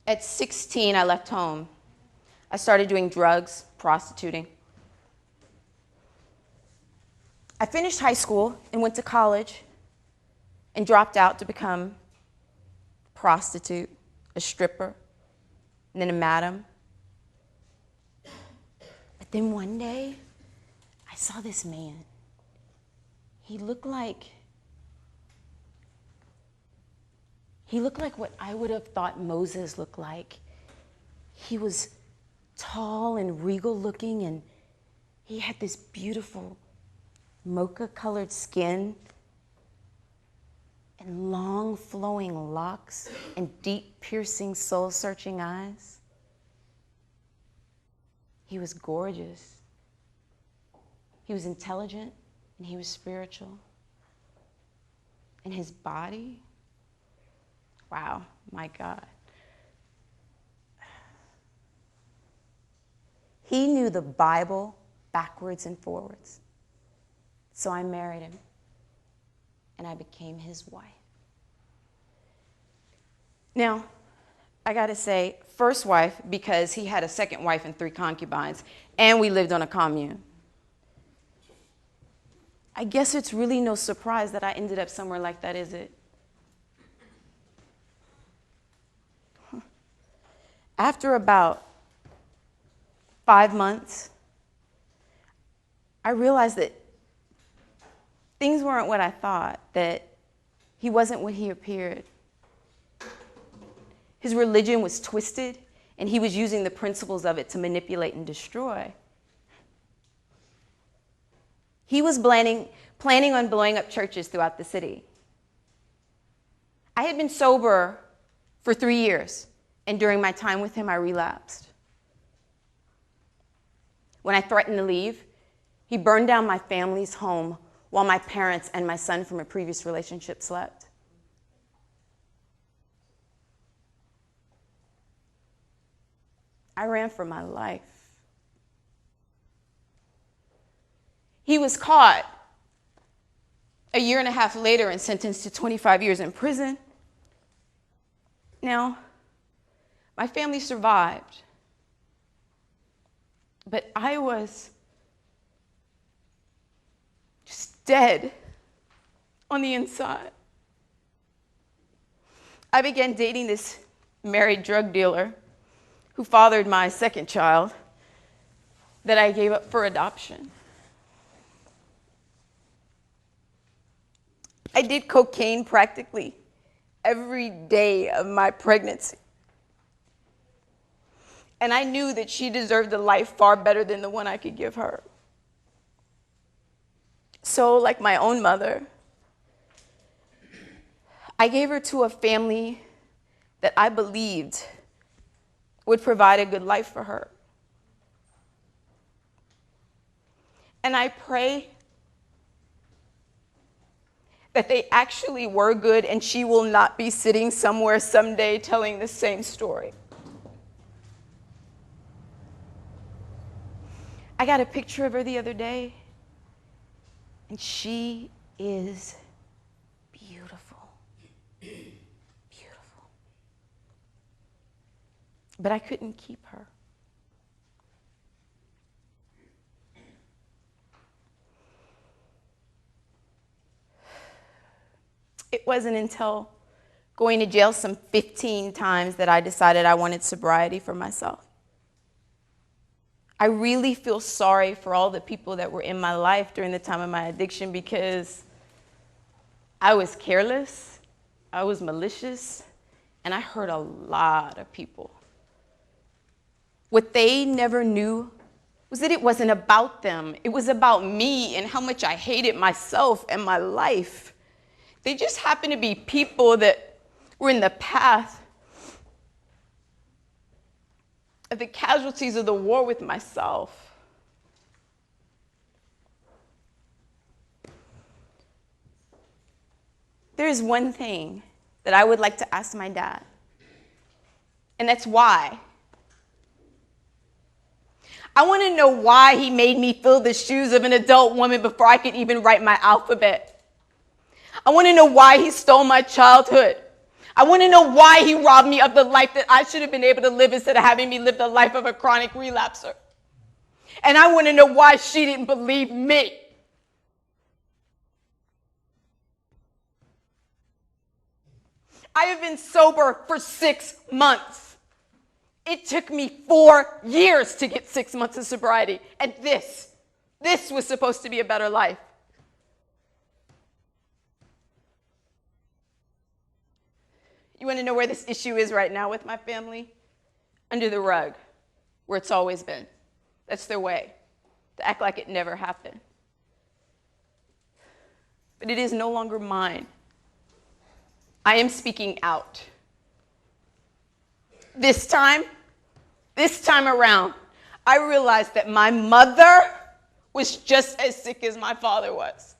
At 16, I left home. I started doing drugs, prostituting. I finished high school and went to college and dropped out to become a prostitute, a stripper, and then a madam. But then one day, I saw this man. He looked like what I would have thought Moses looked like. He was tall and regal looking, and he had this beautiful mocha-colored skin and long flowing locks and deep piercing soul-searching eyes. He was gorgeous. He was intelligent and he was spiritual. And his body, wow, my God. He knew the Bible backwards and forwards. So I married him, and I became his wife. Now, I gotta say, first wife, because he had a second wife and 3 concubines, and we lived on a commune. I guess it's really no surprise that I ended up somewhere like that, is it? After about 5 months, I realized that things weren't what I thought, that he wasn't what he appeared. His religion was twisted, and he was using the principles of it to manipulate and destroy. He was planning on blowing up churches throughout the city. I had been sober for 3 years, and during my time with him, I relapsed. When I threatened to leave, he burned down my family's home while my parents and my son from a previous relationship slept. I ran for my life. He was caught a year and a half later and sentenced to 25 years in prison. Now, my family survived, but I was just dead on the inside. I began dating this married drug dealer who fathered my second child that I gave up for adoption. I did cocaine practically every day of my pregnancy. And I knew that she deserved a life far better than the one I could give her. So, like my own mother, I gave her to a family that I believed would provide a good life for her. And I pray that they actually were good and she will not be sitting somewhere someday telling the same story. I got a picture of her the other day, and she is beautiful. Beautiful. But I couldn't keep her. It wasn't until going to jail some 15 times that I decided I wanted sobriety for myself. I really feel sorry for all the people that were in my life during the time of my addiction because I was careless, I was malicious, and I hurt a lot of people. What they never knew was that it wasn't about them. It was about me and how much I hated myself and my life. They just happened to be people that were in the path of the casualties of the war with myself. There is one thing that I would like to ask my dad, and that's why. I want to know why he made me fill the shoes of an adult woman before I could even write my alphabet. I want to know why he stole my childhood. I want to know why he robbed me of the life that I should have been able to live instead of having me live the life of a chronic relapser. And I want to know why she didn't believe me. I have been sober for 6 months. It took me 4 years to get 6 months of sobriety. And this was supposed to be a better life. You want to know where this issue is right now with my family? Under the rug, where it's always been. That's their way, to act like it never happened. But it is no longer mine. I am speaking out. This time around, I realized that my mother was just as sick as my father was.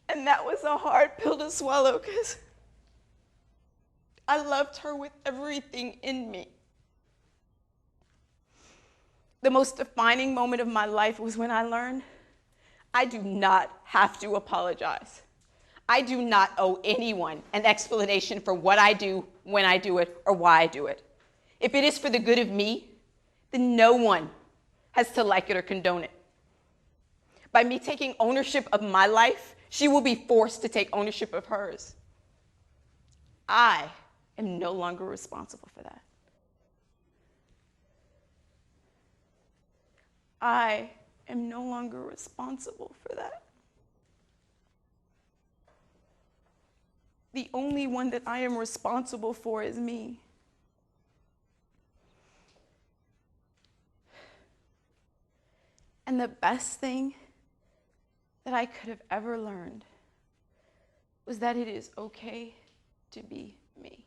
And that was a hard pill to swallow because I loved her with everything in me. The most defining moment of my life was when I learned I do not have to apologize. I do not owe anyone an explanation for what I do, when I do it, or why I do it. If it is for the good of me, then no one has to like it or condone it. By me taking ownership of my life, she will be forced to take ownership of hers. I am no longer responsible for that. I am no longer responsible for that. The only one that I am responsible for is me. And the best thing that I could have ever learned was that it is okay to be me.